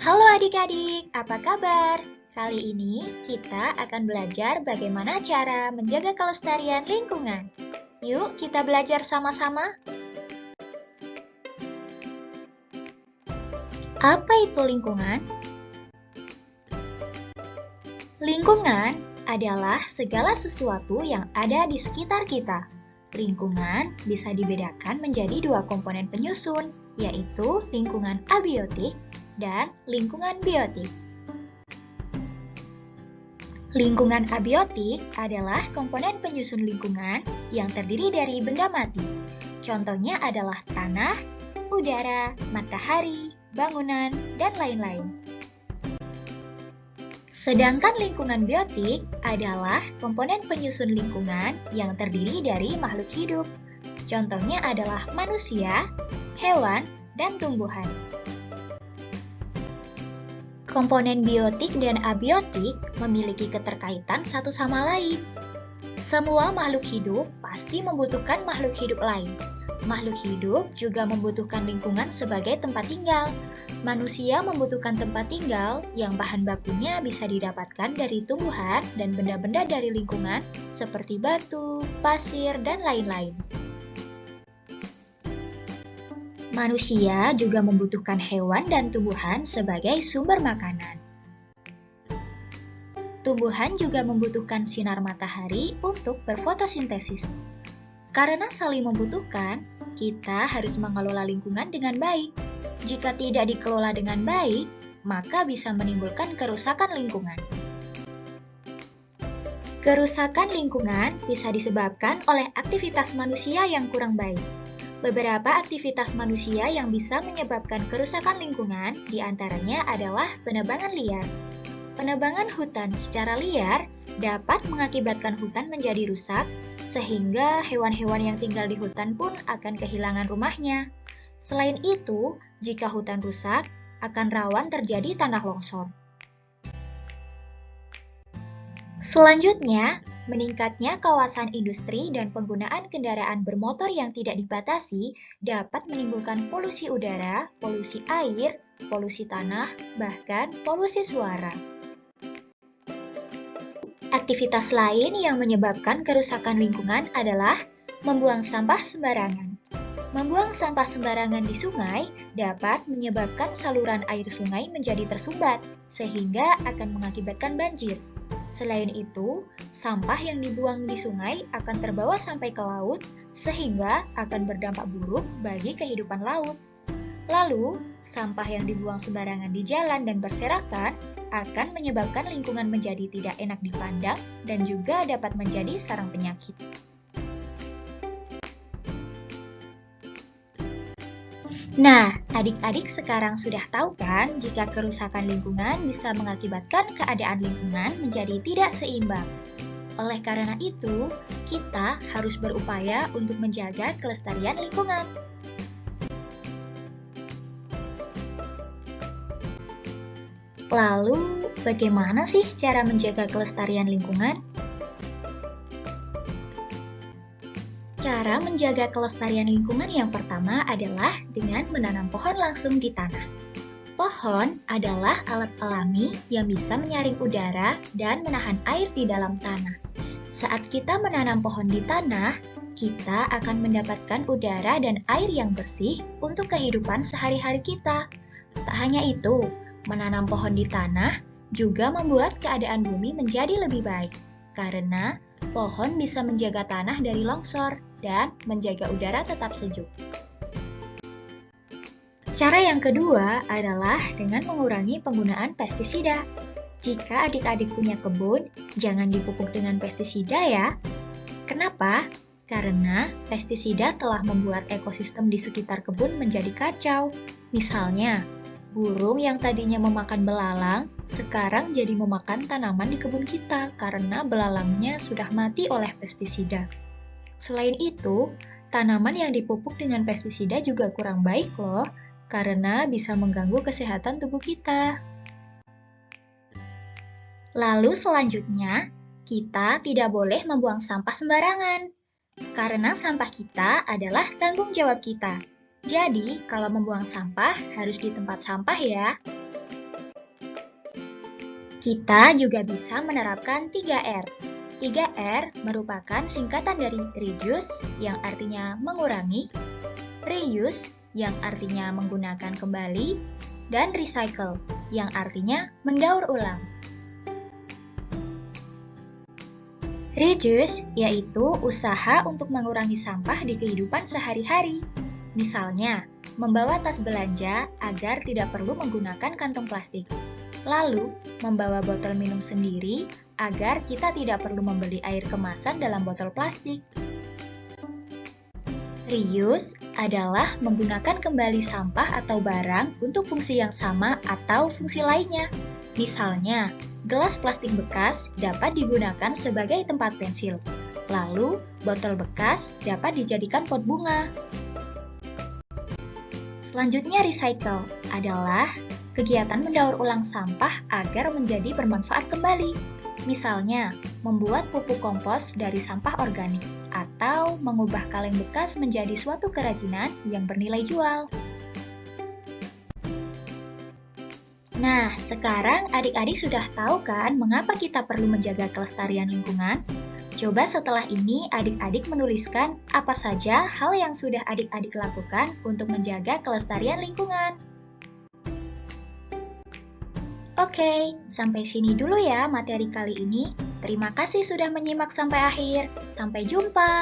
Halo adik-adik, apa kabar? Kali ini kita akan belajar bagaimana cara menjaga kelestarian lingkungan. Yuk kita belajar sama-sama. Apa itu lingkungan? Lingkungan adalah segala sesuatu yang ada di sekitar kita. Lingkungan bisa dibedakan menjadi dua komponen penyusun, yaitu lingkungan abiotik dan lingkungan biotik. Lingkungan abiotik adalah komponen penyusun lingkungan yang terdiri dari benda mati. Contohnya adalah tanah, udara, matahari, bangunan, dan lain-lain. Sedangkan lingkungan biotik adalah komponen penyusun lingkungan yang terdiri dari makhluk hidup. Contohnya adalah manusia, hewan, dan tumbuhan. Komponen biotik dan abiotik memiliki keterkaitan satu sama lain. Semua makhluk hidup pasti membutuhkan makhluk hidup lain. Makhluk hidup juga membutuhkan lingkungan sebagai tempat tinggal. Manusia membutuhkan tempat tinggal yang bahan bakunya bisa didapatkan dari tumbuhan dan benda-benda dari lingkungan seperti batu, pasir, dan lain-lain. Manusia juga membutuhkan hewan dan tumbuhan sebagai sumber makanan. Tumbuhan juga membutuhkan sinar matahari untuk berfotosintesis. Karena saling membutuhkan, kita harus mengelola lingkungan dengan baik. Jika tidak dikelola dengan baik, maka bisa menimbulkan kerusakan lingkungan. Kerusakan lingkungan bisa disebabkan oleh aktivitas manusia yang kurang baik. Beberapa aktivitas manusia yang bisa menyebabkan kerusakan lingkungan diantaranya adalah penebangan liar. Penebangan hutan secara liar dapat mengakibatkan hutan menjadi rusak, sehingga hewan-hewan yang tinggal di hutan pun akan kehilangan rumahnya. Selain itu, jika hutan rusak, akan rawan terjadi tanah longsor. Selanjutnya, meningkatnya kawasan industri dan penggunaan kendaraan bermotor yang tidak dibatasi dapat menimbulkan polusi udara, polusi air, polusi tanah, bahkan polusi suara. Aktivitas lain yang menyebabkan kerusakan lingkungan adalah membuang sampah sembarangan. Membuang sampah sembarangan di sungai dapat menyebabkan saluran air sungai menjadi tersumbat, sehingga akan mengakibatkan banjir. Selain itu, sampah yang dibuang di sungai akan terbawa sampai ke laut, sehingga akan berdampak buruk bagi kehidupan laut. Lalu, sampah yang dibuang sembarangan di jalan dan berserakan akan menyebabkan lingkungan menjadi tidak enak dipandang dan juga dapat menjadi sarang penyakit. Nah, adik-adik sekarang sudah tahu kan jika kerusakan lingkungan bisa mengakibatkan keadaan lingkungan menjadi tidak seimbang. Oleh karena itu, kita harus berupaya untuk menjaga kelestarian lingkungan. Lalu, bagaimana sih cara menjaga kelestarian lingkungan? Cara menjaga kelestarian lingkungan yang pertama adalah dengan menanam pohon langsung di tanah. Pohon adalah alat alami yang bisa menyaring udara dan menahan air di dalam tanah. Saat kita menanam pohon di tanah, kita akan mendapatkan udara dan air yang bersih untuk kehidupan sehari-hari kita. Tak hanya itu, menanam pohon di tanah juga membuat keadaan bumi menjadi lebih baik, karena pohon bisa menjaga tanah dari longsor dan menjaga udara tetap sejuk. Cara yang kedua adalah dengan mengurangi penggunaan pestisida. Jika adik-adik punya kebun, jangan dipupuk dengan pestisida ya. Kenapa? Karena pestisida telah membuat ekosistem di sekitar kebun menjadi kacau. Misalnya, burung yang tadinya memakan belalang, sekarang jadi memakan tanaman di kebun kita karena belalangnya sudah mati oleh pestisida. Selain itu, tanaman yang dipupuk dengan pestisida juga kurang baik loh, karena bisa mengganggu kesehatan tubuh kita. Lalu selanjutnya, kita tidak boleh membuang sampah sembarangan, karena sampah kita adalah tanggung jawab kita. Jadi, kalau membuang sampah harus di tempat sampah ya. Kita juga bisa menerapkan 3R. 3R merupakan singkatan dari reduce yang artinya mengurangi, reuse yang artinya menggunakan kembali, dan recycle yang artinya mendaur ulang. Reduce yaitu usaha untuk mengurangi sampah di kehidupan sehari-hari. Misalnya, membawa tas belanja agar tidak perlu menggunakan kantong plastik. Lalu, membawa botol minum sendiri agar kita tidak perlu membeli air kemasan dalam botol plastik. Reuse adalah menggunakan kembali sampah atau barang untuk fungsi yang sama atau fungsi lainnya. Misalnya, gelas plastik bekas dapat digunakan sebagai tempat pensil. Lalu, botol bekas dapat dijadikan pot bunga. Selanjutnya, recycle adalah kegiatan mendaur ulang sampah agar menjadi bermanfaat kembali. Misalnya, membuat pupuk kompos dari sampah organik atau mengubah kaleng bekas menjadi suatu kerajinan yang bernilai jual. Nah, sekarang adik-adik sudah tahu kan mengapa kita perlu menjaga kelestarian lingkungan? Coba setelah ini adik-adik menuliskan apa saja hal yang sudah adik-adik lakukan untuk menjaga kelestarian lingkungan. Oke, sampai sini dulu ya materi kali ini. Terima kasih sudah menyimak sampai akhir. Sampai jumpa!